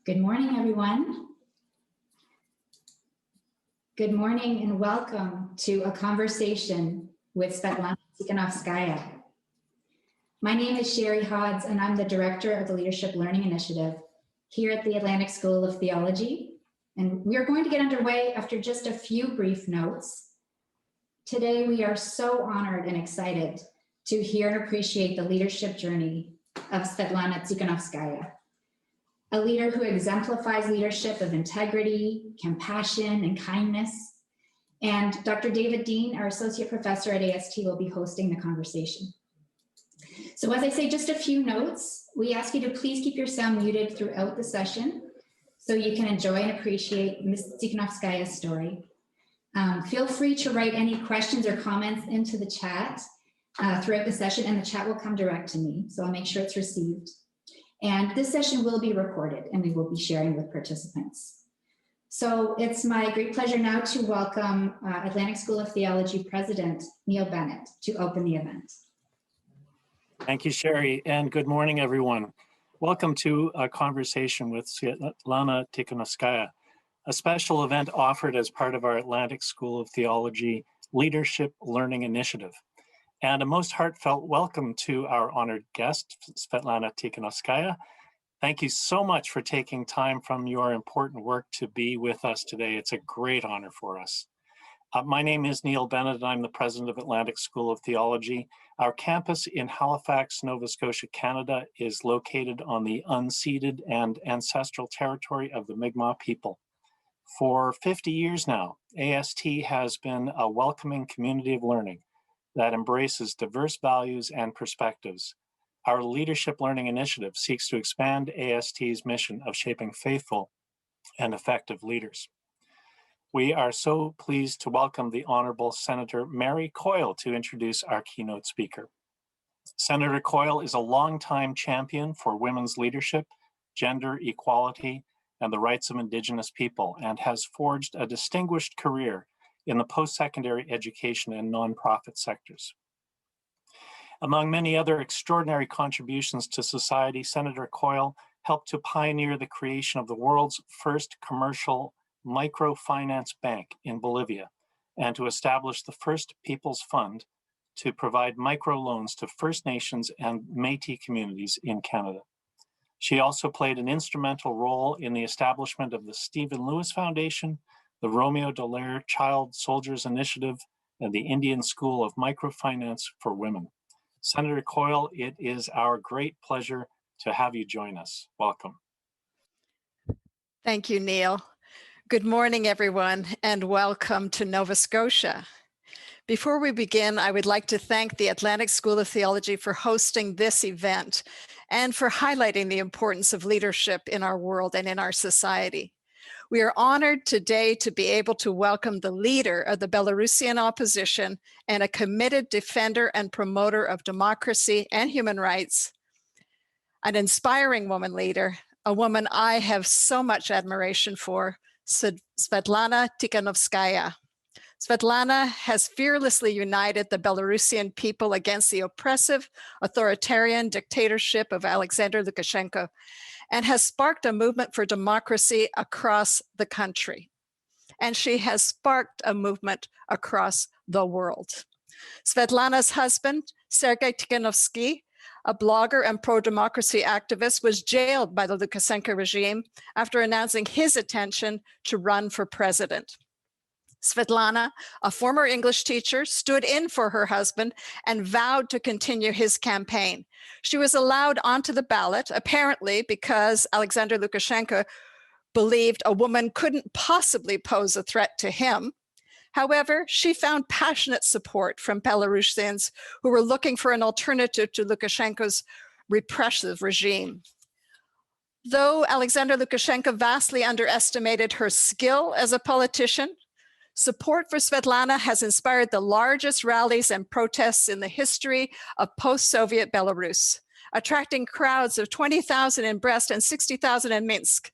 Good morning, everyone. Good morning and welcome to a conversation with Sviatlana Tsikhanouskaya. My name is Sherry Hodds and I'm the Director of the Leadership Learning Initiative here at the Atlantic School of Theology. And we are going to get underway after just a few brief notes. Today, we are so honored and excited to hear and appreciate the leadership journey of Sviatlana Tsikhanouskaya, a leader who exemplifies leadership of integrity, compassion, and kindness. And Dr. David Dean, our associate professor at AST, will be hosting the conversation. So as I say, just a few notes. We ask you to please keep your sound muted throughout the session so you can enjoy and appreciate Ms. Tsikhanouskaya's story. Feel free to write any questions or comments into the chat throughout the session, and the chat will come direct to me, so I'll make sure it's received. And this session will be recorded and we will be sharing with participants. So it's my great pleasure now to welcome Atlantic School of Theology President Neil Bennett to open the event. Thank you, Sherry, and good morning, everyone. Welcome to a conversation with Sviatlana Tsikhanouskaya, a special event offered as part of our Atlantic School of Theology Leadership Learning Initiative. And a most heartfelt welcome to our honored guest, Sviatlana Tsikhanouskaya. Thank you so much for taking time from your important work to be with us today. It's a great honor for us. My name is Neil Bennett, and I'm the president of Atlantic School of Theology. Our campus in Halifax, Nova Scotia, Canada is located on the unceded and ancestral territory of the Mi'kmaq people. For 50 years now, AST has been a welcoming community of learning that embraces diverse values and perspectives. Our Leadership Learning Initiative seeks to expand AST's mission of shaping faithful and effective leaders. We are so pleased to welcome the Honorable Senator Mary Coyle to introduce our keynote speaker. Senator Coyle is a longtime champion for women's leadership, gender equality, and the rights of Indigenous people, and has forged a distinguished career in the post-secondary education and nonprofit sectors. Among many other extraordinary contributions to society, Senator Coyle helped to pioneer the creation of the world's first commercial microfinance bank in Bolivia, and to establish the first People's Fund to provide microloans to First Nations and Métis communities in Canada. She also played an instrumental role in the establishment of the Stephen Lewis Foundation, the Romeo Dallaire Child Soldiers Initiative, and the Indian School of Microfinance for Women. Senator Coyle, it is our great pleasure to have you join us. Welcome. Thank you, Neil. Good morning, everyone, and welcome to Nova Scotia. Before we begin, I would like to thank the Atlantic School of Theology for hosting this event and for highlighting the importance of leadership in our world and in our society. We are honored today to be able to welcome the leader of the Belarusian opposition and a committed defender and promoter of democracy and human rights, an inspiring woman leader, a woman I have so much admiration for, Sviatlana Tsikhanouskaya. Sviatlana has fearlessly united the Belarusian people against the oppressive, authoritarian dictatorship of Aliaksandr Lukashenka, and has sparked a movement for democracy across the country. And she has sparked a movement across the world. Sviatlana's husband, Sergei Tikhanovsky, a blogger and pro-democracy activist, was jailed by the Lukashenko regime after announcing his intention to run for president. Sviatlana, a former English teacher, stood in for her husband and vowed to continue his campaign. She was allowed onto the ballot, apparently because Aliaksandr Lukashenko believed a woman couldn't possibly pose a threat to him. However, she found passionate support from Belarusians who were looking for an alternative to Lukashenko's repressive regime. Though Aliaksandr Lukashenko vastly underestimated her skill as a politician, support for Sviatlana has inspired the largest rallies and protests in the history of post-Soviet Belarus, attracting crowds of 20,000 in Brest and 60,000 in Minsk.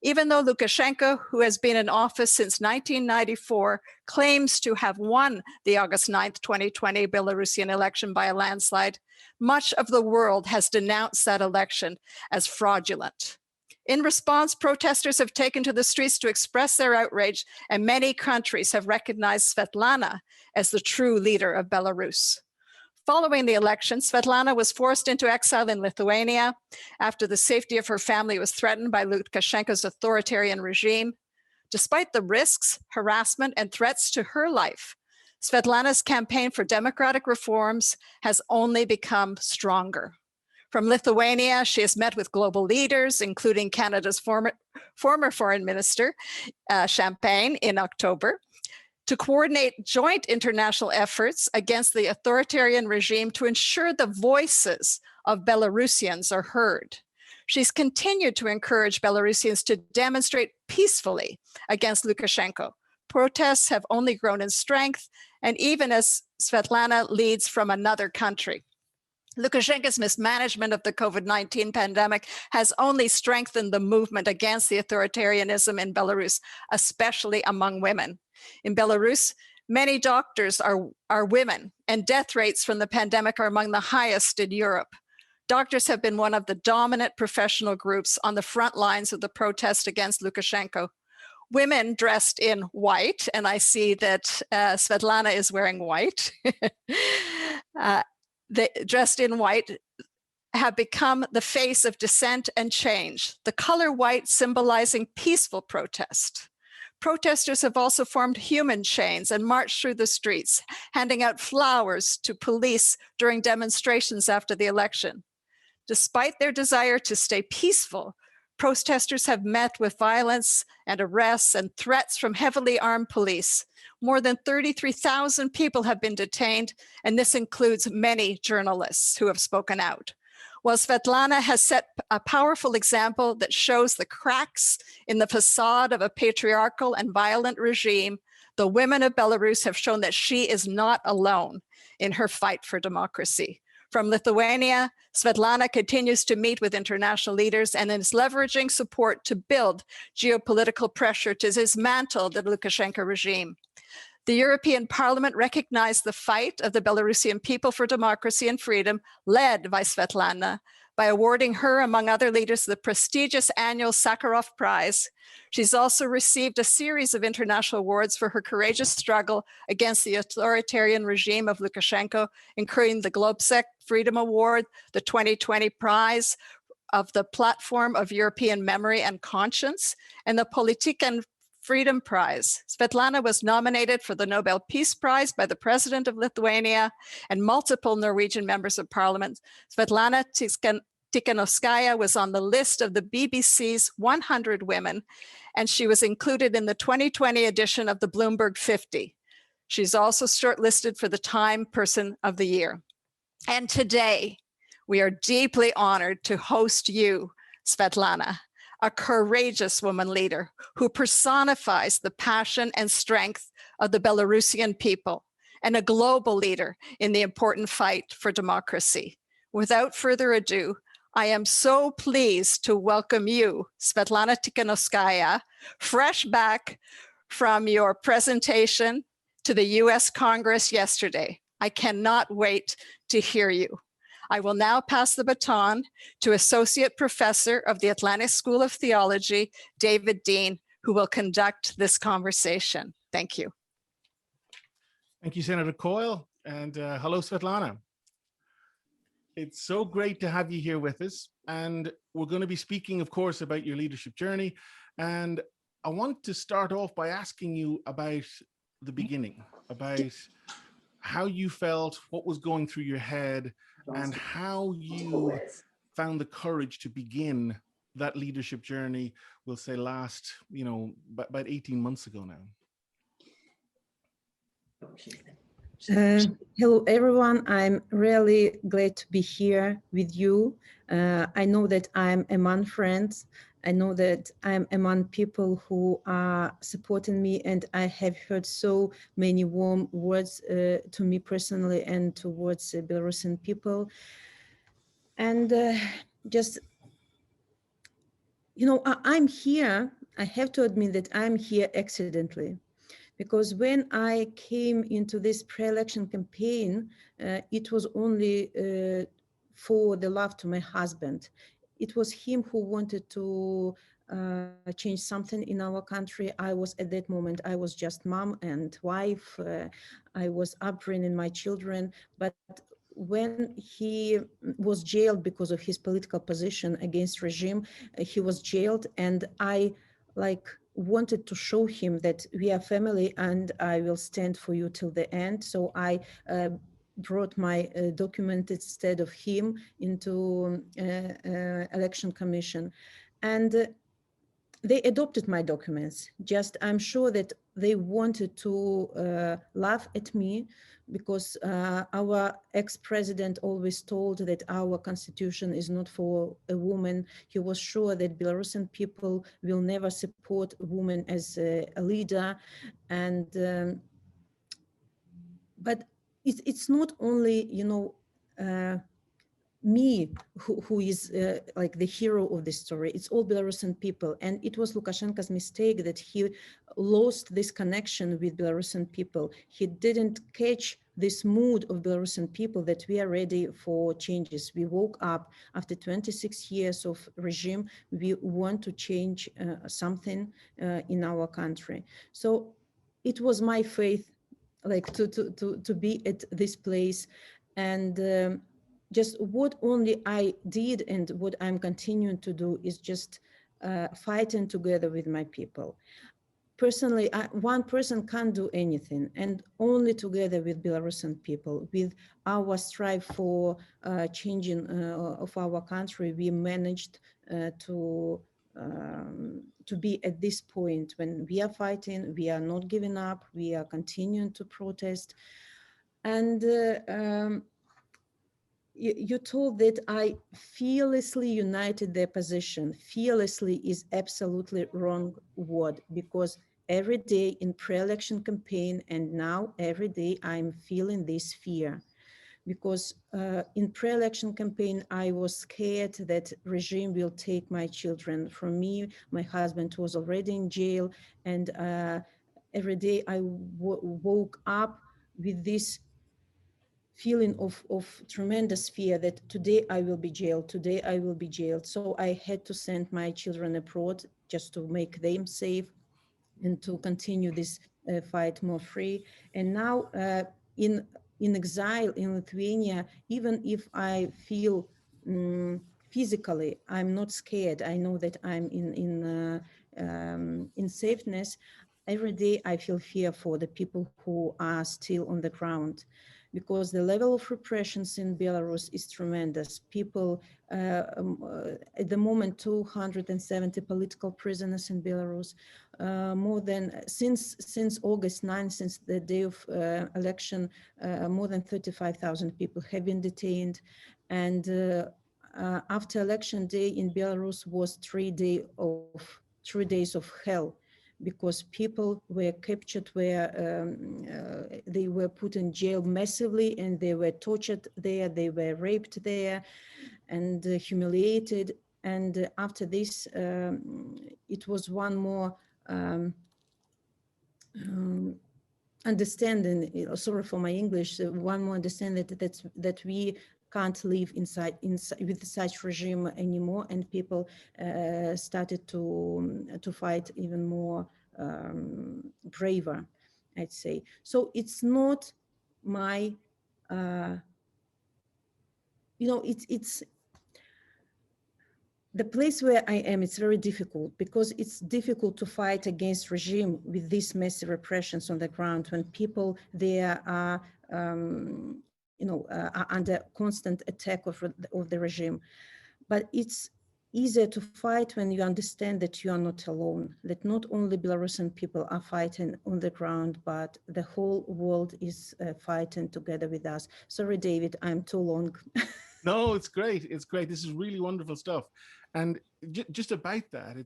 Even though Lukashenko, who has been in office since 1994, claims to have won the August 9th, 2020 Belarusian election by a landslide, much of the world has denounced that election as fraudulent. In response, protesters have taken to the streets to express their outrage, and many countries have recognized Sviatlana as the true leader of Belarus. Following the election, Sviatlana was forced into exile in Lithuania after the safety of her family was threatened by Lukashenko's authoritarian regime. Despite the risks, harassment, and threats to her life, Sviatlana's campaign for democratic reforms has only become stronger. From Lithuania, she has met with global leaders, including Canada's former foreign minister, Champagne, in October, to coordinate joint international efforts against the authoritarian regime to ensure the voices of Belarusians are heard. She's continued to encourage Belarusians to demonstrate peacefully against Lukashenko. Protests have only grown in strength, and even as Sviatlana leads from another country. Lukashenko's mismanagement of the COVID-19 pandemic has only strengthened the movement against the authoritarianism in Belarus, especially among women. In Belarus, many doctors are women, and death rates from the pandemic are among the highest in Europe. Doctors have been one of the dominant professional groups on the front lines of the protest against Lukashenko. Women dressed in white, and I see that Sviatlana is wearing white, dressed in white, have become the face of dissent and change, the color white symbolizing peaceful protest. Protesters have also formed human chains and marched through the streets, handing out flowers to police during demonstrations after the election. Despite their desire to stay peaceful, protesters have met with violence and arrests and threats from heavily armed police. More than 33,000 people have been detained, and this includes many journalists who have spoken out. While Sviatlana has set a powerful example that shows the cracks in the facade of a patriarchal and violent regime, the women of Belarus have shown that she is not alone in her fight for democracy. From Lithuania, Sviatlana continues to meet with international leaders and is leveraging support to build geopolitical pressure to dismantle the Lukashenko regime. The European Parliament recognized the fight of the Belarusian people for democracy and freedom, led by Sviatlana, by awarding her, among other leaders, the prestigious annual Sakharov Prize. She's also received a series of international awards for her courageous struggle against the authoritarian regime of Lukashenko, including the Globsec Freedom Award, the 2020 Prize of the Platform of European Memory and Conscience, and the Politiken Freedom Prize. Sviatlana was nominated for the Nobel Peace Prize by the President of Lithuania and multiple Norwegian members of parliament. Sviatlana Tsikhanouskaya was on the list of the BBC's 100 women, and she was included in the 2020 edition of the Bloomberg 50. She's also shortlisted for the Time Person of the Year. And today, we are deeply honored to host you, Sviatlana, a courageous woman leader who personifies the passion and strength of the Belarusian people, and a global leader in the important fight for democracy. Without further ado, I am so pleased to welcome you, Sviatlana Tsikhanouskaya, fresh back from your presentation to the US Congress yesterday. I cannot wait to hear you. I will now pass the baton to Associate Professor of the Atlantic School of Theology, David Dean, who will conduct this conversation. Thank you. Thank you, Senator Coyle, and hello, Sviatlana. It's so great to have you here with us, and we're going to be speaking, of course, about your leadership journey. And I want to start off by asking you about the beginning, about how you felt, what was going through your head, and how you found the courage to begin that leadership journey, we'll say last, about 18 months ago now. Hello, everyone. I'm really glad to be here with you. I know that I'm among friends. I know that I'm among people who are supporting me, and I have heard so many warm words to me personally and towards Belarusian people. And just I'm here. I have to admit that I'm here accidentally, because when I came into this pre-election campaign, it was only for the love to my husband. It was him who wanted to change something in our country. I was at that moment, I was just mom and wife. I was upbringing my children, but when he was jailed because of his political position against regime, he was jailed, and I wanted to show him that we are family and I will stand for you till the end. So I brought my document instead of him into election commission, and they adopted my documents. Just I'm sure that they wanted to laugh at me, because our ex-president always told that our constitution is not for a woman. He was sure that Belarusian people will never support women as a leader. And but it's not only, me who is like the hero of this story. It's all Belarusian people, and it was Lukashenko's mistake that he lost this connection with Belarusian people. He didn't catch this mood of Belarusian people that we are ready for changes. We woke up after 26 years of regime. We want to change something in our country. So it was my faith, like to be at this place. And just what only I did and what I'm continuing to do is just fighting together with my people. Personally, one person can't do anything, and only together with Belarusian people, with our strive for changing of our country, we managed to be at this point when we are fighting, we are not giving up, we are continuing to protest. And you told that I fearlessly united their position. Fearlessly is absolutely wrong word, because every day in pre-election campaign and now every day I'm feeling this fear. Because in pre-election campaign, I was scared that regime will take my children from me. My husband was already in jail, and every day I woke up with this feeling of tremendous fear that today I will be jailed, today I will be jailed. So I had to send my children abroad just to make them safe and to continue this fight more free. And now in exile in Lithuania, even if I feel physically, I'm not scared. I know that I'm in safeness. Every day I feel fear for the people who are still on the ground, because the level of repressions in Belarus is tremendous. People, at the moment, 270 political prisoners in Belarus. More than since August 9th, since the day of election, more than 35,000 people have been detained. And after election day in Belarus was 3 days of hell, because people were captured, they were put in jail massively, and they were tortured there, they were raped there, and humiliated. And after this, it was one more understanding, sorry for my English, one more understanding that we can't live inside with such regime anymore, and people started to fight even more braver, I'd say. So it's not my, it's the place where I am. It's very difficult, because it's difficult to fight against regime with these massive repressions on the ground, when people there are, are under constant attack of the regime. But it's easier to fight when you understand that you are not alone, that not only Belarusian people are fighting on the ground, but the whole world is fighting together with us. Sorry, David, I'm too long. No, it's great. It's great. This is really wonderful stuff. And just about that,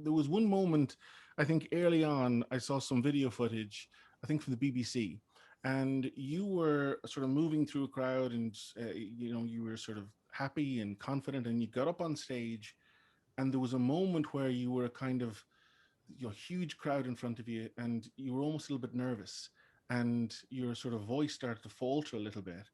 there was one moment, I think early on, I saw some video footage, I think from the BBC, and you were sort of moving through a crowd, and you were sort of happy and confident, and you got up on stage and there was a moment where you were kind of, your huge crowd in front of you, and you were almost a little bit nervous, and your sort of voice started to falter a little bit.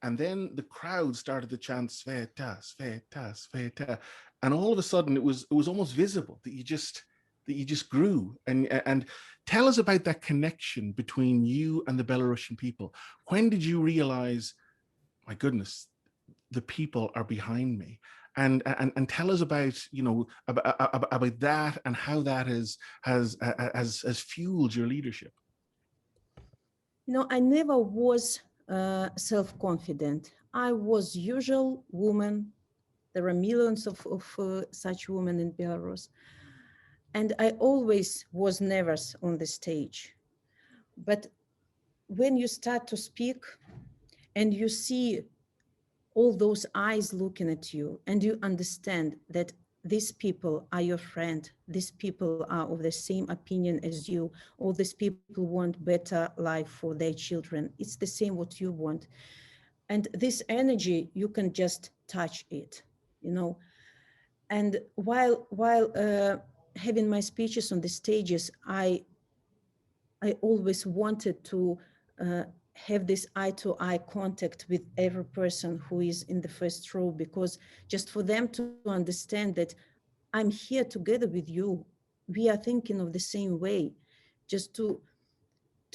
And then the crowd started to chant Sveta, Sveta, Sveta. And all of a sudden it was almost visible that you just grew. And tell us about that connection between you and the Belarusian people. When did you realize, my goodness, the people are behind me? And tell us about, you know, about that, and how that has fueled your leadership. You know, I never was self-confident. I was usual woman. There are millions of such women in Belarus. And I always was nervous on the stage. But when you start to speak and you see all those eyes looking at you, and you understand that these people are your friend, these people are of the same opinion as you, all these people want better life for their children. It's the same what you want. And this energy, you can just touch it, you know. And while having my speeches on the stages, I always wanted to have this eye-to-eye contact with every person who is in the first row, because just for them to understand that I'm here together with you, we are thinking of the same way, just to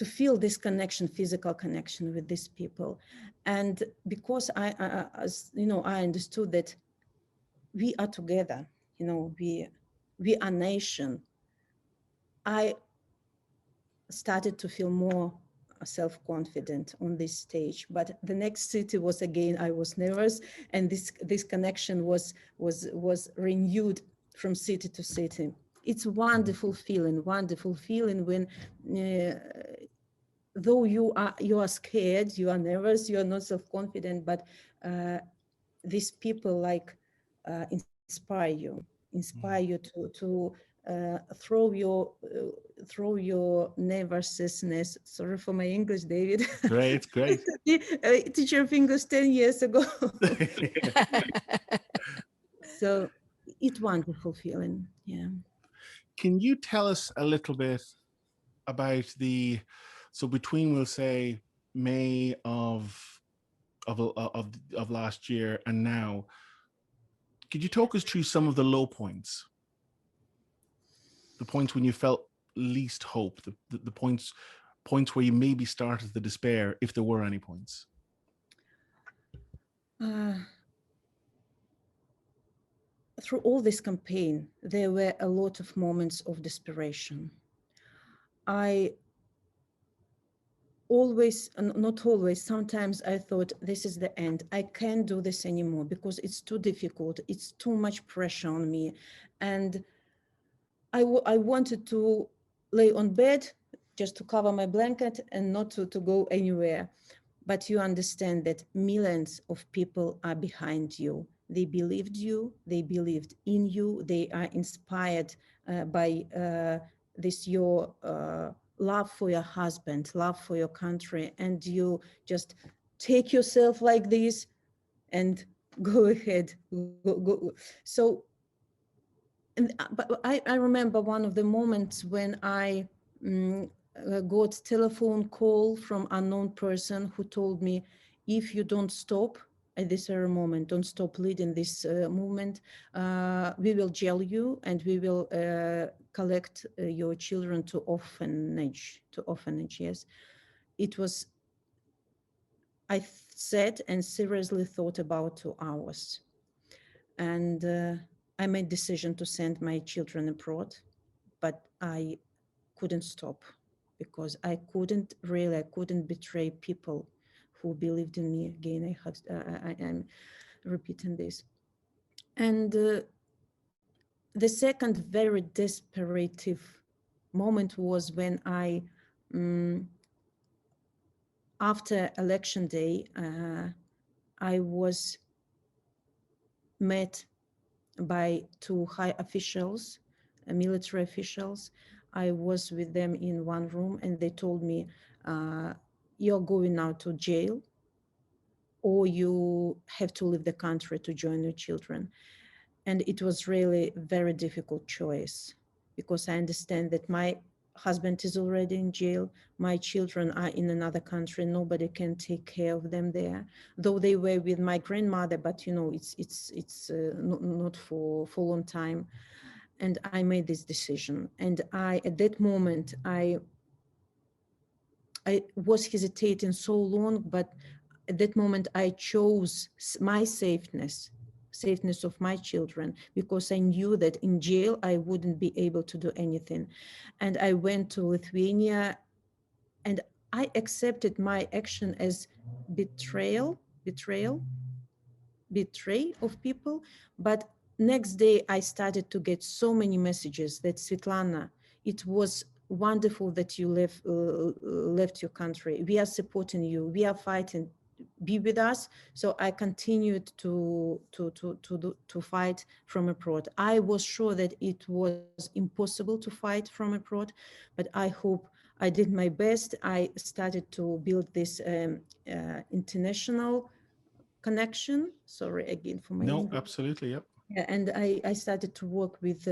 feel this connection, physical connection with these people. And because as you know, I understood that we are together, you know, we are nation, I started to feel more self-confident on this stage. But the next city was, again, I was nervous, and this connection was renewed from city to city. It's wonderful feeling when though you are scared, you are nervous, you are not self-confident, but these people like inspire you to throw your nervousness. Sorry for my English, David. Great. Teacher of English 10 years ago. So it's wonderful feeling. Yeah. Can you tell us a little bit about so between, we'll say, May of last year and now, could you talk us through some of the low points? The points when you felt least hope, the points where you maybe started to despair, if there were any points. Through all this campaign, there were a lot of moments of desperation. I always, not always, sometimes I thought, this is the end. I can't do this anymore because it's too difficult. It's too much pressure on me. And I wanted to lay on bed just to cover my blanket and not to go anywhere. But you understand that millions of people are behind you. They believed you, they believed in you, they are inspired by this your love for your husband, love for your country, and you just take yourself like this and go ahead. Go. So, but I remember one of the moments when I got telephone call from unknown person who told me, if you don't stop at this very moment, don't stop leading this movement, we will jail you and we will collect your children to orphanage, yes. It was, I sat and seriously thought about 2 hours. And I made decision to send my children abroad, but I couldn't stop because I couldn't betray people who believed in me. Again, I'm repeating this. And the second very desperate moment was when I, after election day, I was met by 2 high officials, military officials. I was with them in one room and they told me, you're going now to jail or you have to leave the country to join your children. And it was really a very difficult choice, because I understand that my husband is already in jail. My children are in another country. Nobody can take care of them there. Though they were with my grandmother, but you know, it's not for a long time. And I made this decision. And at that moment, I was hesitating so long, but at that moment I chose my safeness of my children, because I knew that in jail I wouldn't be able to do anything. And I went to Lithuania, and I accepted my action as betray of people. But next day I started to get so many messages that, Sviatlana, it was wonderful that you left your country. We are supporting you. We are fighting. Be with us. So I continued to fight from abroad. I was sure that it was impossible to fight from abroad, but I hope I did my best. I started to build this international connection. Sorry again for my English. Absolutely, yep. Yeah, and I started to work with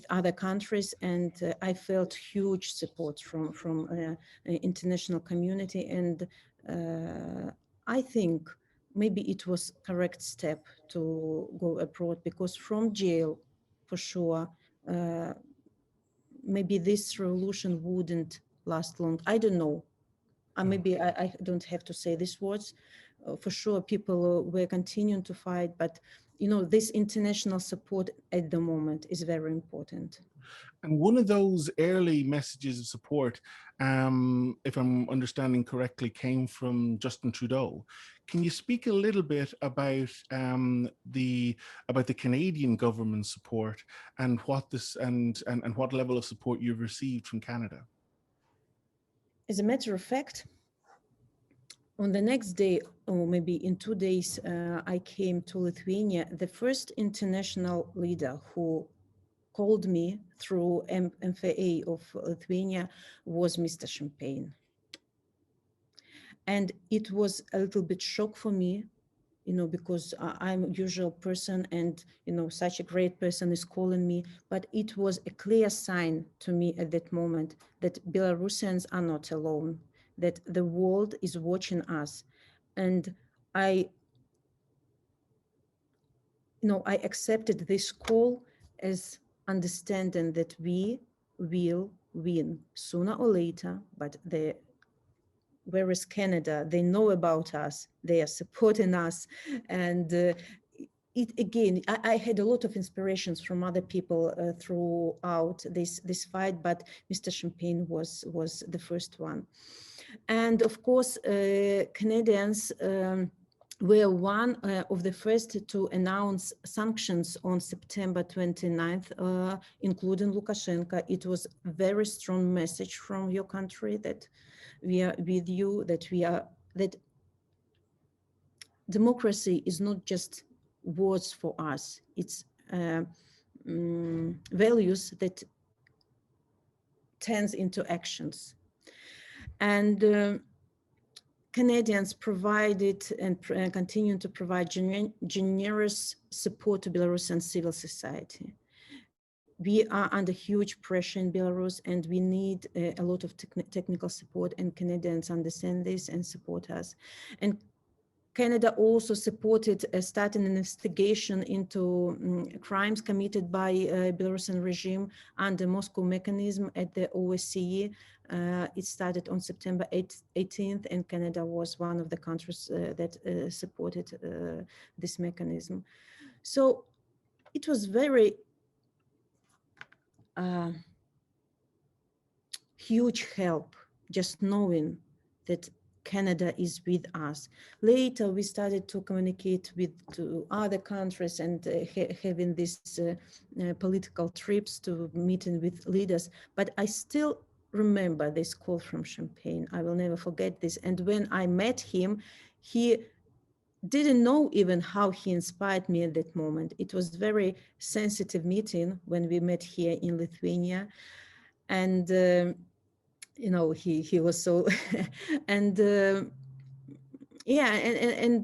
other countries, and I felt huge support from international community. And I think maybe it was correct step to go abroad, because from jail, for sure, maybe this revolution wouldn't last long. I don't know. Maybe I don't have to say these words. For sure, people were continuing to fight, but you know, this international support at the moment is very important. And one of those early messages of support, if I'm understanding correctly, came from Justin Trudeau. Can you speak a little bit about the Canadian government support and what what level of support you've received from Canada? As a matter of fact, on the next day, or maybe in 2 days, I came to Lithuania. The first international leader who called me through MFA of Lithuania was Mr. Champagne. And it was a little bit shock for me, you know, because I'm a usual person, and, you know, such a great person is calling me. But it was a clear sign to me at that moment that Belarusians are not alone, that the world is watching us. And I accepted this call as understanding that we will win sooner or later. But where is Canada? They know about us. They are supporting us. And I had a lot of inspirations from other people throughout this fight, but Mr. Champagne was the first one. And of course, Canadians were one of the first to announce sanctions on September 29th, including Lukashenka. It was a very strong message from your country that we are with you, that democracy is not just words for us, it's values that turns into actions. And Canadians provided and continue to provide generous support to Belarusian civil society. We are under huge pressure in Belarus, and we need a lot of technical support, and Canadians understand this and support us. And Canada also supported starting an investigation into crimes committed by Belarusian regime under Moscow mechanism at the OSCE. It started on September 18th, and Canada was one of the countries that supported this mechanism. So it was very huge help just knowing that Canada is with us. Later, we started to communicate with other countries and having these political trips to meeting with leaders. But I still remember this call from Champagne. I will never forget this. And when I met him, he didn't know even how he inspired me at that moment. It was a very sensitive meeting when we met here in Lithuania. And you know, he was so, and Yeah, and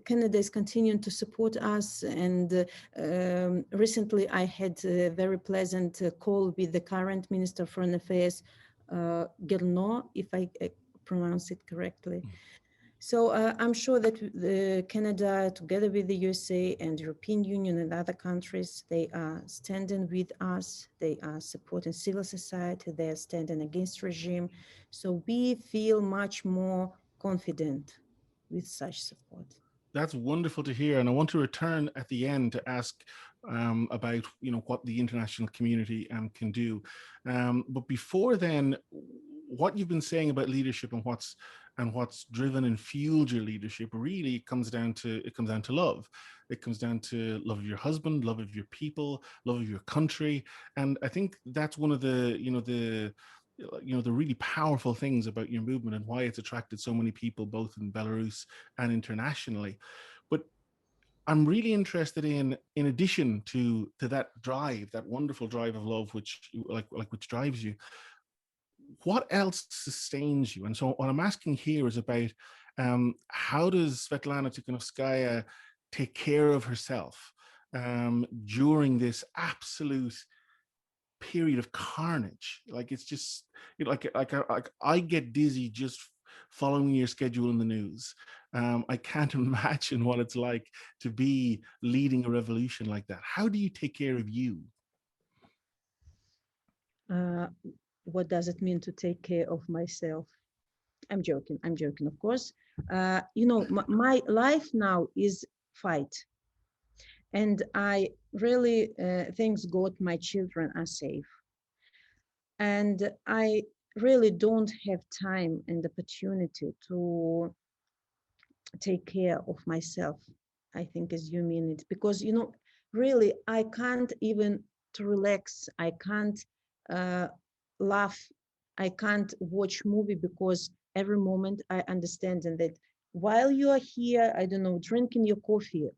Canada is continuing to support us. And recently, I had a very pleasant call with the current Minister of Foreign Affairs, Gerno, if I pronounce it correctly. So I'm sure that Canada, together with the USA and European Union and other countries, they are standing with us. They are supporting civil society. They are standing against regime. So we feel much more confident with such support. That's wonderful to hear, and I want to return at the end to ask about what the international community can do. But before then, what you've been saying about leadership and what's driven and fueled your leadership really comes down to love. It comes down to love of your husband, love of your people, love of your country, and I think that's one of the the really powerful things about your movement and why it's attracted so many people both in Belarus and internationally. But I'm really interested in addition to that drive, that wonderful drive of love, which which drives you, what else sustains you? And so what I'm asking here is about how does Sviatlana Tsikhanouskaya take care of herself during this absolute period of carnage? Like, it's just like I get dizzy just following your schedule in the news. I can't imagine what it's like to be leading a revolution like that. How do you take care of you? What does it mean to take care of myself? I'm joking, of course. My life now is fight. And I really, thanks God, my children are safe. And I really don't have time and opportunity to take care of myself, I think, as you mean it, because really I can't even to relax. I can't laugh. I can't watch movie, because every moment I understand that while you are here, I don't know, drinking your coffee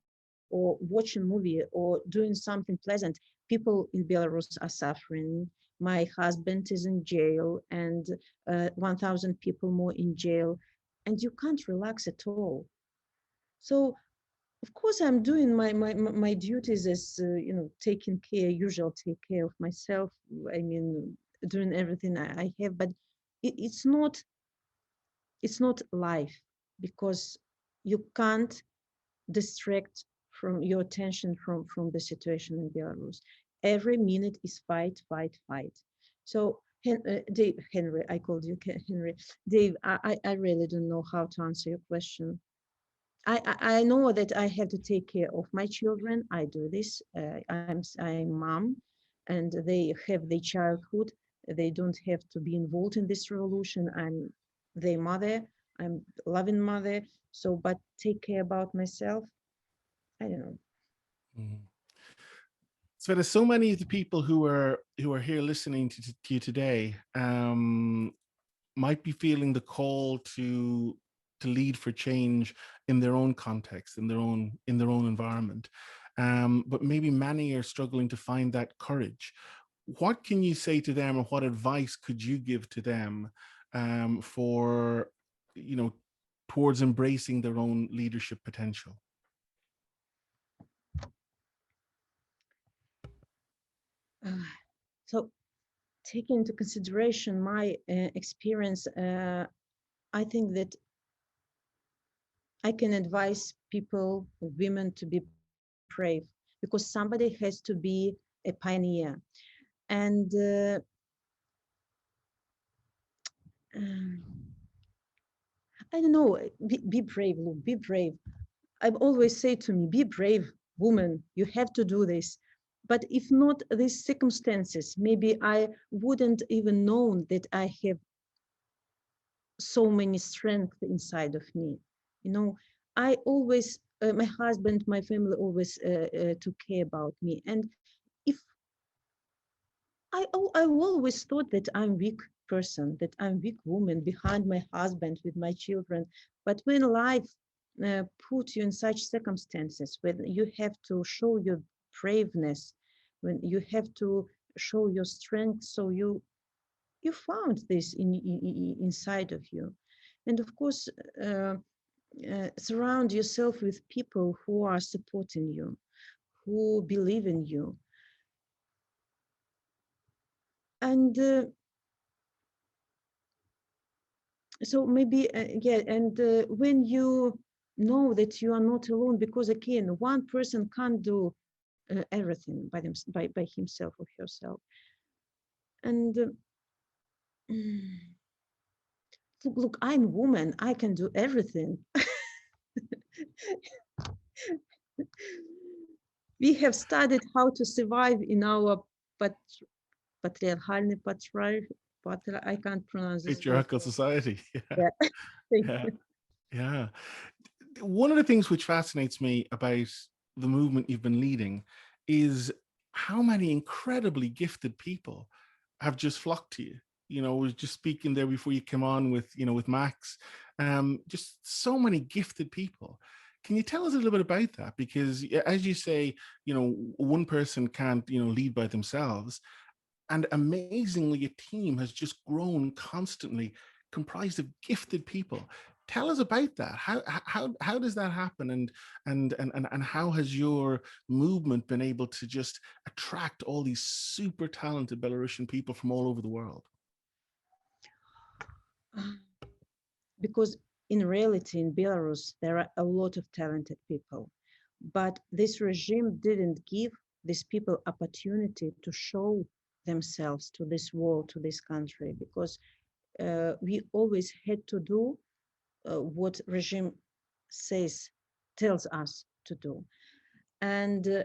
or watching movie or doing something pleasant, people in Belarus are suffering. My husband is in jail, and 1,000 people more in jail, and you can't relax at all. So of course I'm doing my duties as taking care, take care of myself. I mean, doing everything I have, but it's not life, because you can't distract from your attention from the situation in Belarus. Every minute is fight, fight, fight. So Dave, Henry, I called you Henry. Dave, I really don't know how to answer your question. I know that I have to take care of my children. I do this. I'm mom, and they have their childhood. They don't have to be involved in this revolution. I'm their mother. I'm loving mother. So, but take care about myself, I don't know. Mm. So there's so many of the people who are here listening to you today might be feeling the call to lead for change in their own context, in their own environment, but maybe many are struggling to find that courage. What can you say to them, or what advice could you give to them for towards embracing their own leadership potential? So, taking into consideration my experience, I think that I can advise people, women, to be brave, because somebody has to be a pioneer. And I don't know, be brave, Luke, be brave. I always say to me, be brave, woman, you have to do this. But if not these circumstances, maybe I wouldn't even know that I have so many strength inside of me. I always, my husband, my family always took care about me. And if I always thought that I'm weak person, that I'm weak woman behind my husband with my children. But when life put you in such circumstances, when you have to show your braveness, when you have to show your strength, so you found this inside of you. And of course, surround yourself with people who are supporting you, who believe in you. And so maybe, yeah, and when you know that you are not alone, because again, one person can't do everything by himself or herself. And look, I'm a woman, I can do everything. We have studied how to survive in our patriarchal, I can't pronounce this word. Patriarchal society. Yeah. Yeah. Yeah. One of the things which fascinates me about the movement you've been leading is how many incredibly gifted people have just flocked to you. You know, I was just speaking there before you came on with, you know, with Max, just so many gifted people. Can you tell us a little bit about that? Because as you say, you know, one person can't, you know, lead by themselves. And amazingly, a team has just grown constantly, comprised of gifted people. Tell us about that. How does that happen, and how has your movement been able to just attract all these super talented Belarusian people from all over the world? Because in reality, in Belarus, there are a lot of talented people, but this regime didn't give these people opportunity to show themselves to this world, to this country, because we always had to do what regime tells us to do. And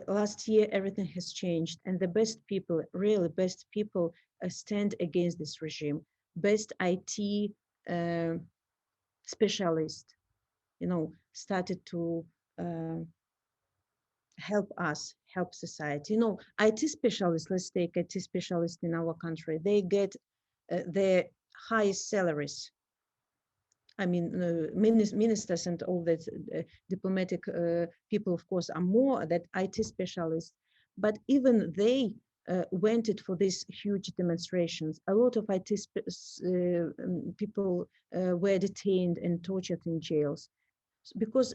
last year, everything has changed, and the best people, really best people, stand against this regime. Best IT specialist, you know, started to help us, help society. You know, IT specialists, let's take IT specialists in our country, they get the highest salaries. I mean, ministers and all that diplomatic people, of course, are more than IT specialists, but even they went it for these huge demonstrations. A lot of IT people were detained and tortured in jails, because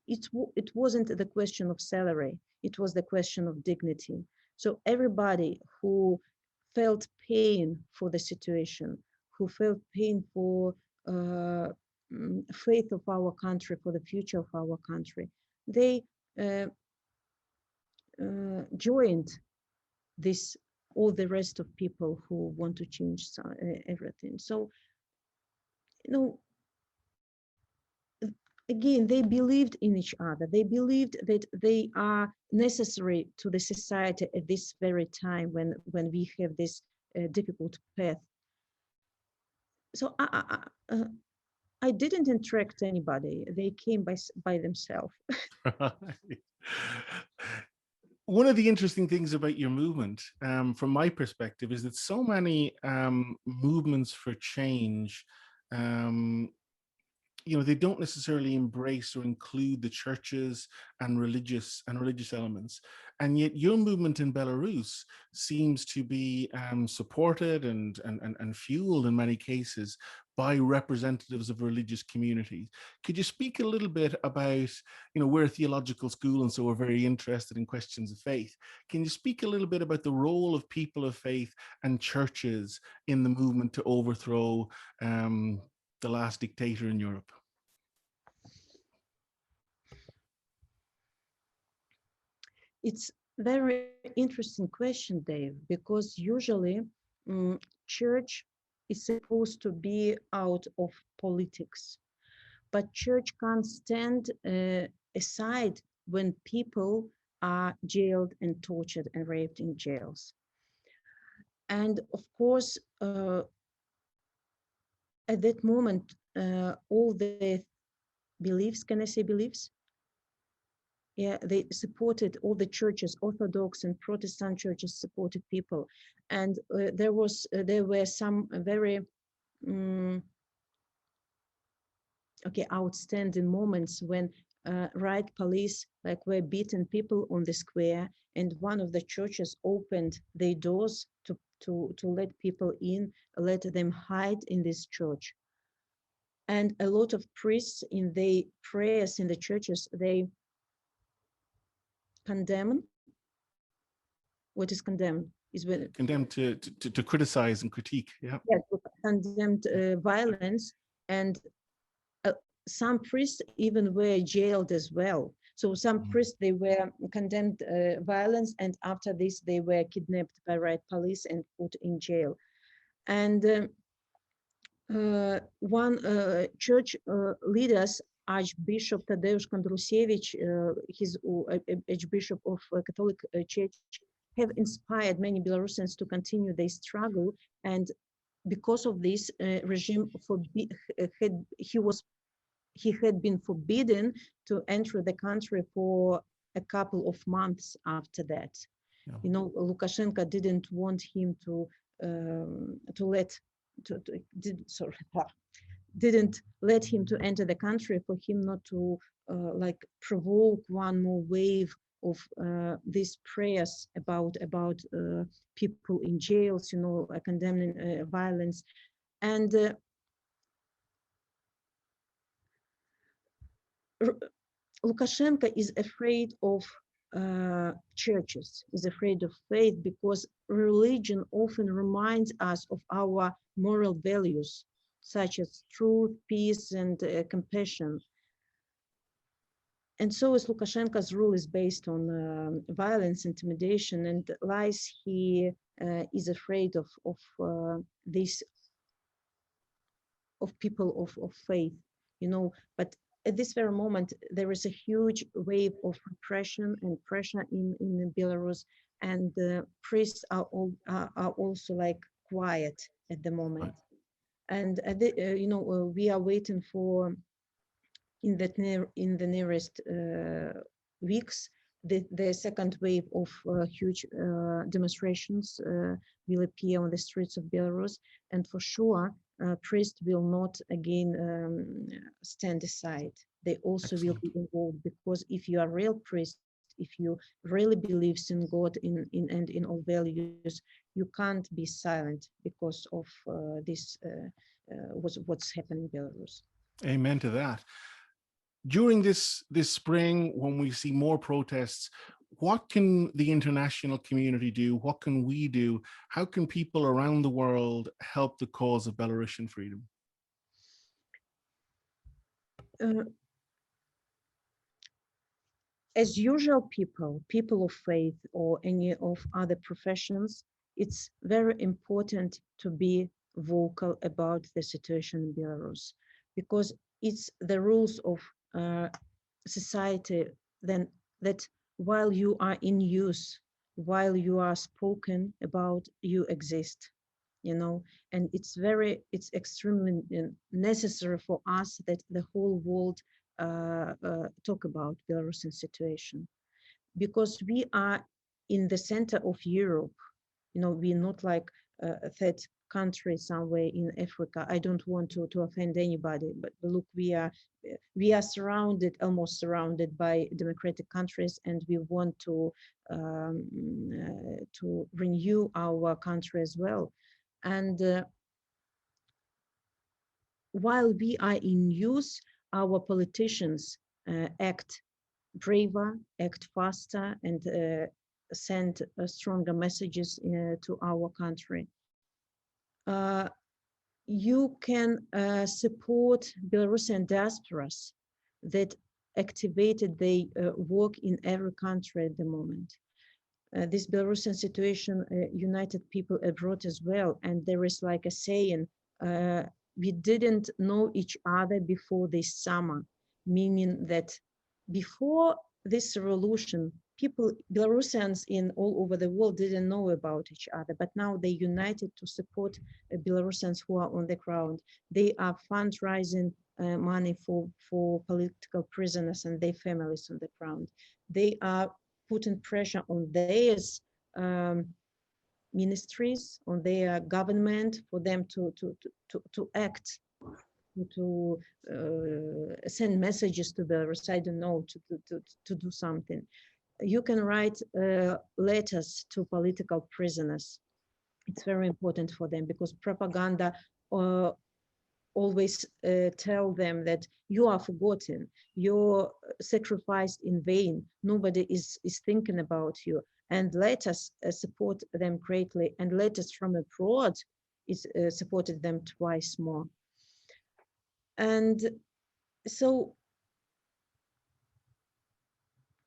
it wasn't the question of salary, it was the question of dignity. So everybody who felt pain for the situation, who felt pain for faith of our country, for the future of our country, they joined this, all the rest of people who want to change everything. So, you know, again, they believed in each other. They believed that they are necessary to the society at this very time when we have this difficult path. So I didn't attract anybody. They came by themselves. One of the interesting things about your movement, from my perspective, is that so many movements for change, you know, they don't necessarily embrace or include the churches and religious elements, and yet your movement in Belarus seems to be supported and fueled in many cases by representatives of religious communities. Could you speak a little bit about, you know, we're a theological school, and so we're very interested in questions of faith. Can you speak a little bit about the role of people of faith and churches in the movement to overthrow the last dictator in Europe? It's very interesting question, Dave, because usually church is supposed to be out of politics, but church can't stand aside when people are jailed and tortured and raped in jails. And of course, at that moment, all the beliefs, can I say beliefs? Yeah, they supported, all the churches, Orthodox and Protestant churches supported people. And there were some very outstanding moments when riot police were beating people on the square, and one of the churches opened their doors to let people in, let them hide in this church. And a lot of priests in their prayers in the churches, they condemn. What is condemned? Is when condemned to criticize and critique. Yeah. yes, condemned violence, and some priests even were jailed as well. So some priests, they were condemned violence, and after this they were kidnapped by riot police and put in jail. And one church leaders, Archbishop Tadeusz Kondrusevich, his Archbishop of Catholic Church, have inspired many Belarusians to continue their struggle. And because of this, regime he had been forbidden to enter the country for a couple of months after that. Yeah. You know, Lukashenko didn't want him didn't let him to enter the country, for him not to like provoke one more wave of these prayers about people in jails, you know, condemning violence. And Lukashenko is afraid of churches, is afraid of faith, because religion often reminds us of our moral values, such as truth, peace, and compassion. And so as Lukashenko's rule is based on violence, intimidation, and lies, he is afraid of this, of people of faith, you know. But at this very moment, there is a huge wave of repression and pressure in Belarus, and the priests are also like quiet at the moment. And you know, we are waiting for in the nearest weeks the second wave of huge demonstrations will appear on the streets of Belarus, and for sure priests will not again stand aside. They also will be involved, because if you are a real priest, if you really believes in God and in all values, you can't be silent because of this what's happening in Belarus. Amen to that. During this spring, when we see more protests, what can the international community do? What can we do? How can people around the world help the cause of Belarusian freedom? As usual, people of faith or any of other professions, it's very important to be vocal about the situation in Belarus, because it's the rules of society then that while you are in use, while you are spoken about, you exist, you know. And it's extremely necessary for us that the whole world talk about Belarusian situation, because we are in the center of Europe. You know, we're not like a third country somewhere in Africa. I don't want to offend anybody, but look, we are almost surrounded by democratic countries, and we want to renew our country as well. And while we are in use, our politicians act braver, act faster, and send stronger messages to our country. You can support Belarusian diasporas that activated their work in every country at the moment. This Belarusian situation united people abroad as well, and there is like a saying, we didn't know each other before this summer, meaning that before this revolution, Belarusians in all over the world didn't know about each other, but now they united to support Belarusians who are on the ground. They are fundraising money for political prisoners and their families on the ground. They are putting pressure on their ministries, on their government, for them to act, to send messages to Belarus, I don't know, to do something. You can write letters to political prisoners. It's very important for them, because propaganda always tell them that you are forgotten, you're sacrificed in vain, nobody is thinking about you, and let us support them greatly, and let us from abroad is supported them twice more. And so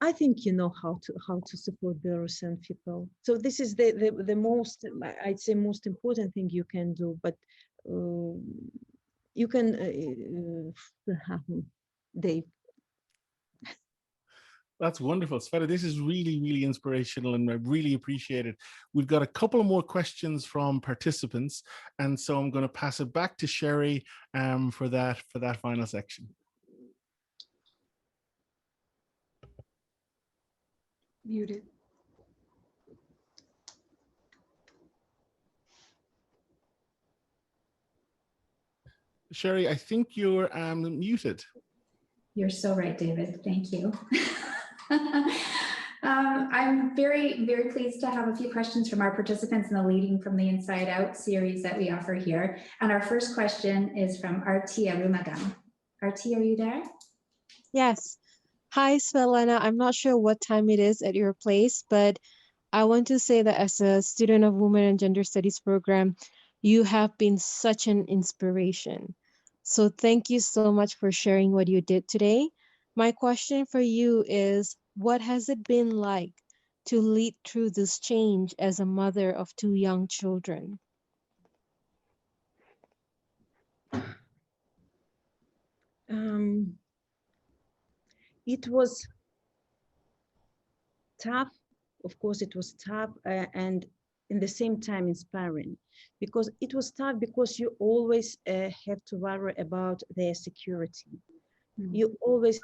I think you know how to support Belarusian people. So this is the most, I'd say, most important thing you can do. But you can, Dave. That's wonderful, Sveta. This is really, really inspirational, and I really appreciate it. We've got a couple more questions from participants, and so I'm going to pass it back to Sherry for that final section. Muted. Sherry, I think you're muted. You're so right, David. Thank you. I'm very, very pleased to have a few questions from our participants in the Leading from the Inside Out series that we offer here. And our first question is from Arti Arumagam. Arti, are you there? Yes. Hi, Sviatlana. I'm not sure what time it is at your place, but I want to say that as a student of Women and Gender Studies program, you have been such an inspiration. So thank you so much for sharing what you did today. My question for you is, what has it been like to lead through this change as a mother of 2 young children? It was tough. Of course, it was tough, and in the same time inspiring, because it was tough because you always have to worry about their security. You always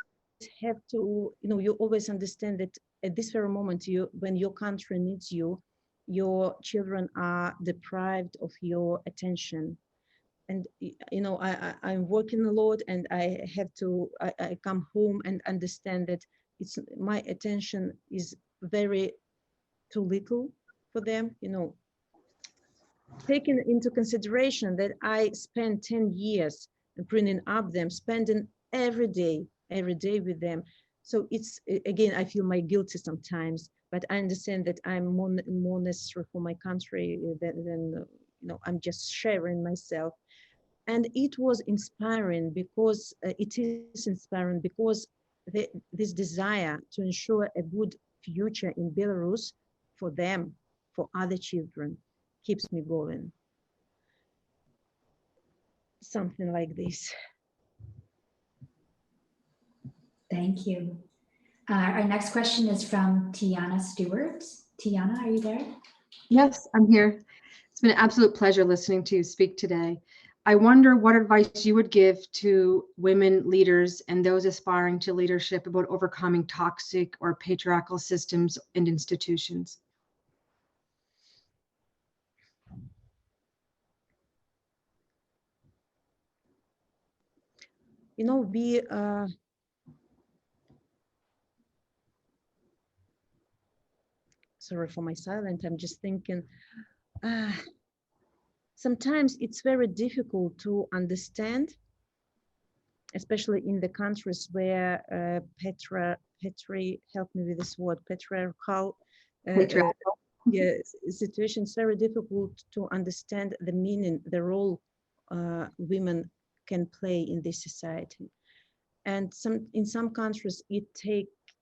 have to, you always understand that at this very moment, when your country needs you, your children are deprived of your attention. And I'm working a lot, and I have to, I come home and understand that my attention is very too little for them, taking into consideration that I spent 10 years bringing up them, spending every day with them. So it's, again, I feel my guilty sometimes, but I understand that I'm more necessary for my country than I'm just sharing myself. And it was inspiring because it is inspiring because this desire to ensure a good future in Belarus for them, for other children, keeps me going. Something like this. Thank you. Our next question is from Tiana Stewart. Tiana, are you there? Yes, I'm here. It's been an absolute pleasure listening to you speak today. I wonder what advice you would give to women leaders and those aspiring to leadership about overcoming toxic or patriarchal systems and institutions. We sorry for my silence, I'm just thinking, sometimes it's very difficult to understand, especially in the countries where help me with this word, patriarchal situation. It's very difficult to understand the meaning, the role women can play in this society. And in some countries, it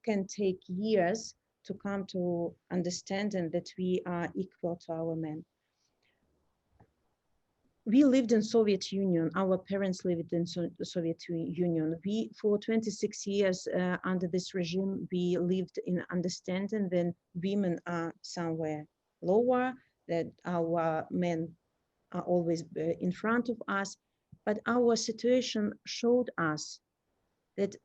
can take years to come to understanding that we are equal to our men. We lived in Soviet Union. Our parents lived in Soviet Union. We, for 26 years under this regime, we lived in understanding that women are somewhere lower, that our men are always in front of us. But our situation showed us that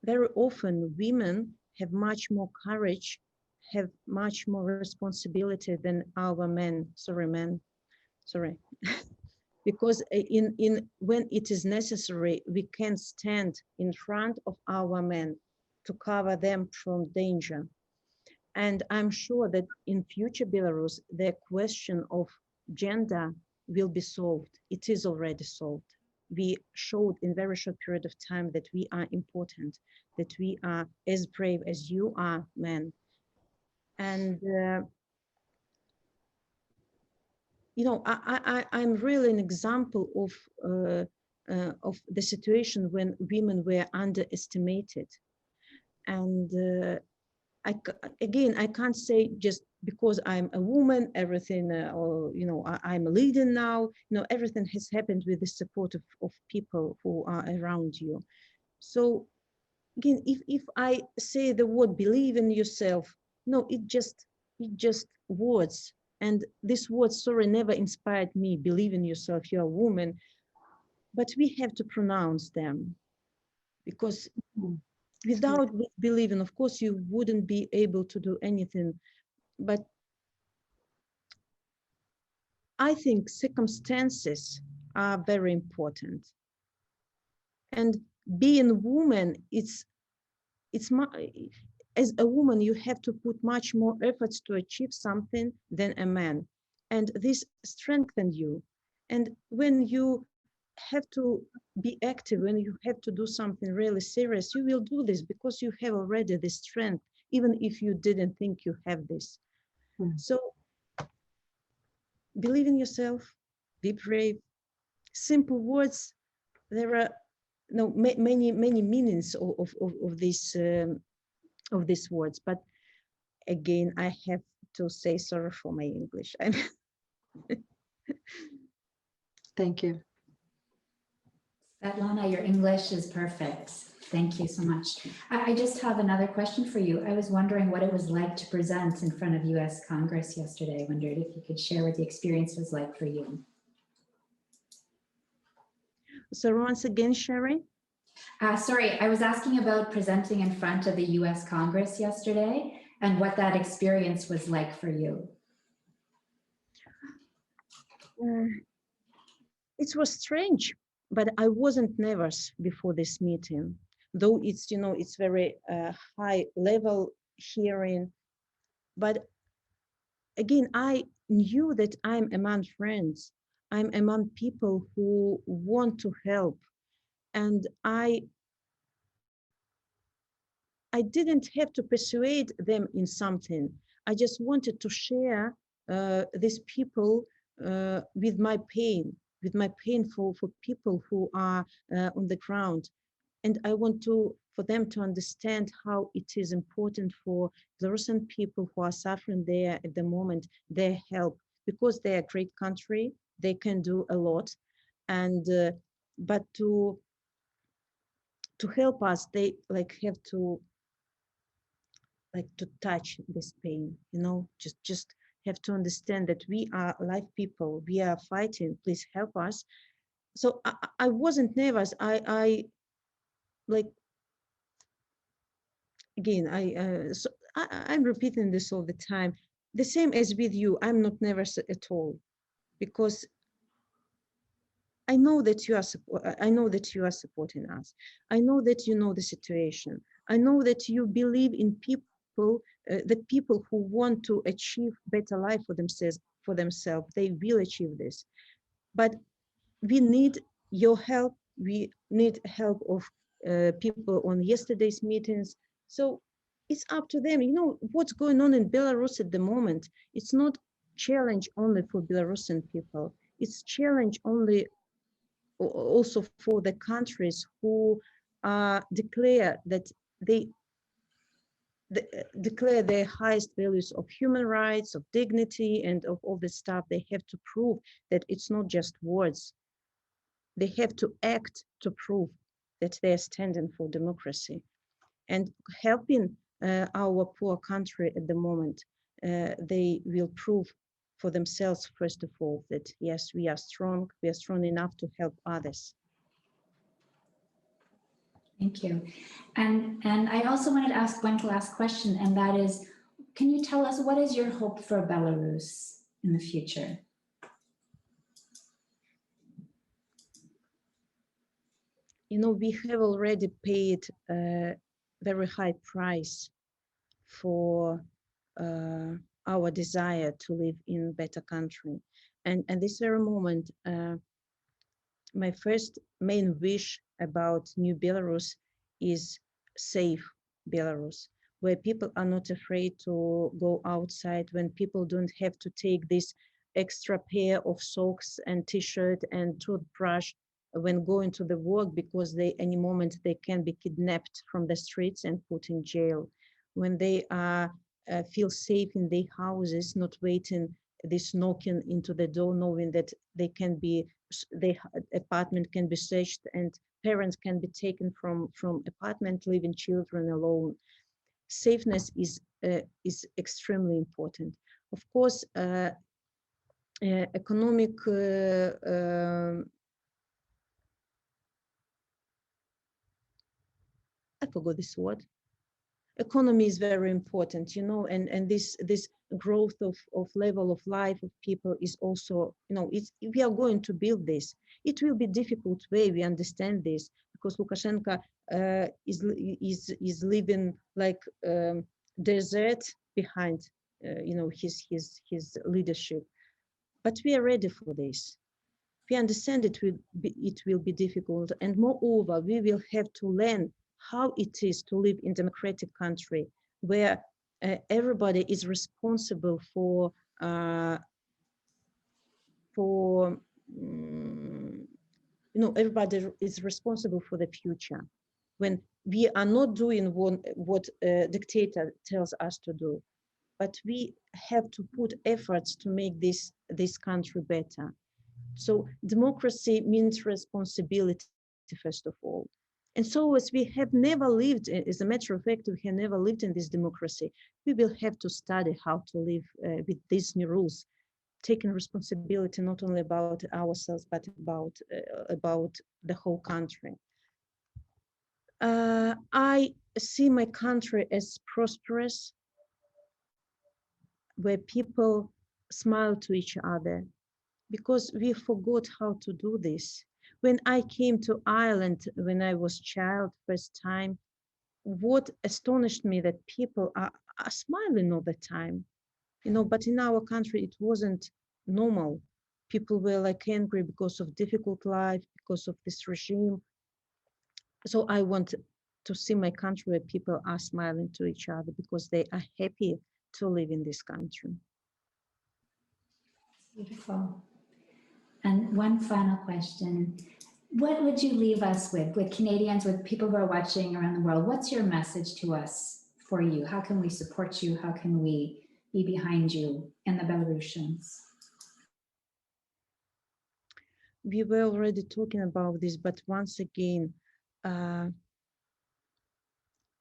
very often women have much more courage, have much more responsibility than our men. Sorry. Because when it is necessary, we can stand in front of our men to cover them from danger. And I'm sure that in future Belarus, the question of gender will be solved. It is already solved. we showed in very short period of time that we are important, that we are as brave as you are, men. And you know, I'm really an example of the situation when women were underestimated. And again, I can't say just because I'm a woman, everything, or, you know, I'm a leader now, you know, everything has happened with the support of people who are around you. So again, if I say the word believe in yourself, no, it just words. And this word, sorry, never inspired me. Believe in yourself, you're a woman. But we have to pronounce them, because without believing, of course, you wouldn't be able to do anything. But I think circumstances are very important. And being a woman, it's as a woman, you have to put much more efforts to achieve something than a man. And this strengthens you. And when you have to be active, when you have to do something really serious, you will do this because you have already the strength, even if you didn't think you have this. So believe in yourself, be brave. Simple words. There are many meanings of these words, but again, I have to say sorry for my English. Thank you. Svetlana, your English is perfect. Thank you so much. I just have another question for you. I was wondering what it was like to present in front of US Congress yesterday. I wondered if you could share what the experience was like for you. So once again, Sherry? Sorry, I was asking about presenting in front of the US Congress yesterday and what that experience was like for you. It was strange, but I wasn't nervous before this meeting, though it's, you know, it's very high level hearing. But again, I knew that I'm among friends. I'm among people who want to help. And I didn't have to persuade them in something. I just wanted to share these people with my pain for people who are on the ground. And I want for them to understand how it is important for Belarusian people who are suffering there at the moment, their help, because they're a great country, they can do a lot. And but to help us, they have to touch this pain, you know, just have to understand that we are live people, we are fighting, please help us. So I wasn't nervous. I again, I'm repeating this all the time. The same as with you, I'm not nervous at all, because I know that you are supporting us. I know that you know the situation. I know that you believe in people, the people who want to achieve better life for themselves, they will achieve this. But we need your help. We need help of people on yesterday's meetings. So it's up to them. You know, what's going on in Belarus at the moment, it's not challenge only for Belarusian people. It's challenge only also for the countries who declare that they declare their highest values of human rights, of dignity, and of all this stuff. They have to prove that it's not just words. They have to act to prove that they're standing for democracy and helping our poor country at the moment. They will prove for themselves, first of all, that yes, we are strong enough to help others. Thank you. And I also wanted to ask one last question, and that is, can you tell us what is your hope for Belarus in the future? You know, we have already paid a very high price for our desire to live in a better country. And this very moment, my first main wish about new Belarus is safe Belarus, where people are not afraid to go outside, when people don't have to take this extra pair of socks and t-shirt and toothbrush when going to the work, because they any moment they can be kidnapped from the streets and put in jail. When they are feel safe in their houses, not waiting this knocking into the door, knowing that they can be, their apartment can be searched and parents can be taken from apartment, leaving children alone. Safeness is extremely important. Of course, economic I forgot this word. Economy is very important, you know, and this growth of level of life of people is also, you know, it's, we are going to build this. It will be difficult way, we understand this, because Lukashenko is living like desert behind, you know, his leadership. But we are ready for this. We understand it will be difficult, and moreover, we will have to learn how it is to live in democratic country where everybody is responsible for you know, everybody is responsible for the future. When we are not doing what a dictator tells us to do, but we have to put efforts to make this country better. So democracy means responsibility, first of all. And so as we have never lived, as a matter of fact, we have never lived in this democracy, we will have to study how to live with these new rules, taking responsibility not only about ourselves, but about the whole country. I see my country as prosperous, where people smile to each other, because we forgot how to do this. When I came to Ireland, when I was child first time, what astonished me that people are smiling all the time, you know, but in our country, it wasn't normal. People were like angry because of difficult life, because of this regime. So I want to see my country where people are smiling to each other because they are happy to live in this country. Beautiful. And one final question. What would you leave us with Canadians, with people who are watching around the world? What's your message to us for you? How can we support you? How can we be behind you and the Belarusians? We were already talking about this, but once again,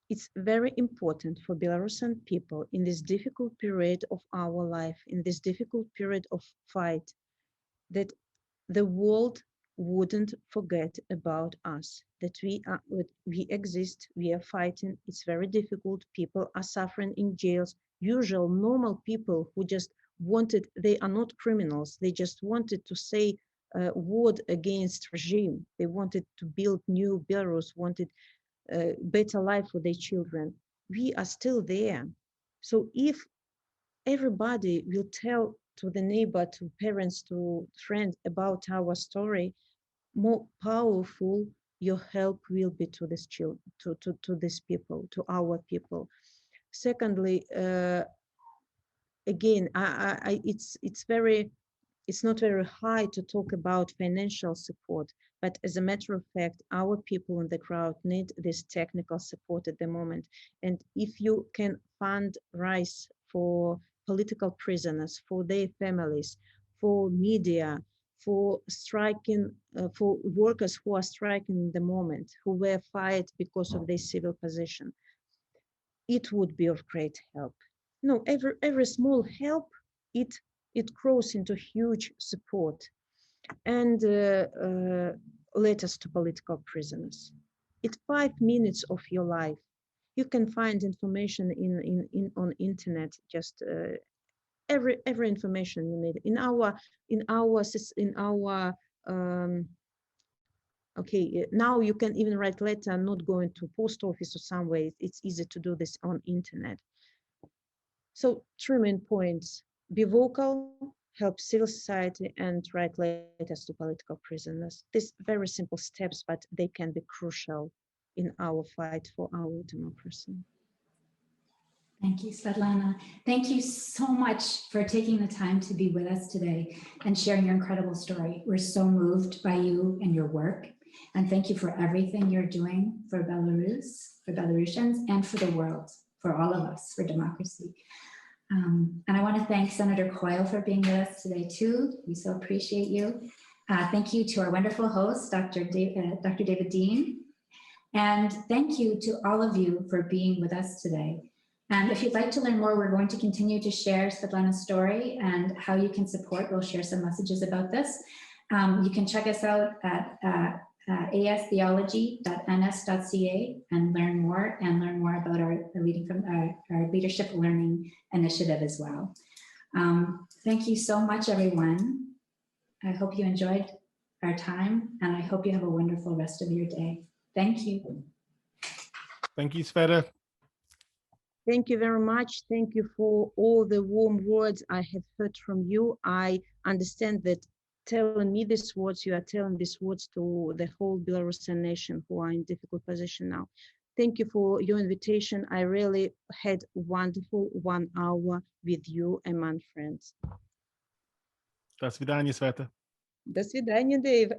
it's very important for Belarusian people in this difficult period of our life, in this difficult period of fight, that the world wouldn't forget about us, that we exist, we are fighting. It's very difficult. People are suffering in jails. Usual normal people who just wanted, they are not criminals. They just wanted to say a word against regime. They wanted to build new Belarus, wanted a better life for their children. We are still there. So if everybody will tell to the neighbor, to parents, to friends about our story, more powerful your help will be to this to these people, to our people. Secondly, again, it's not very high to talk about financial support, but as a matter of fact, our people in the crowd need this technical support at the moment. And if you can fundraise for political prisoners, for their families, for media, for striking, for workers who are striking in the moment, who were fired because of their civil position, it would be of great help. No, every small help, it grows into huge support. And letters to political prisoners. It's 5 minutes of your life. You can find information on internet. Just every information you need in our okay, now you can even write letter, not going to post office or somewhere. It's easy to do this on internet. So 3 main points: be vocal, help civil society, and write letters to political prisoners. These very simple steps, but they can be crucial in our fight for our democracy. Thank you, Sviatlana. Thank you so much for taking the time to be with us today and sharing your incredible story. We're so moved by you and your work. And thank you for everything you're doing for Belarus, for Belarusians, and for the world, for all of us, for democracy. And I want to thank Senator Coyle for being with us today too. We so appreciate you. Thank you to our wonderful host, Dr. David Dean. And thank you to all of you for being with us today. And if you'd like to learn more, we're going to continue to share Sviatlana's story and how you can support. We'll share some messages about this. You can check us out at astheology.ns.ca and learn more about our leadership learning initiative as well. Thank you so much, everyone. I hope you enjoyed our time, and I hope you have a wonderful rest of your day. Thank you. Thank you, Sveta. Thank you very much. Thank you for all the warm words I have heard from you. I understand that telling me these words, you are telling these words to the whole Belarusian nation who are in difficult position now. Thank you for your invitation. I really had wonderful 1 hour with you among friends. До свидания, Sveta. До свидания, Dave.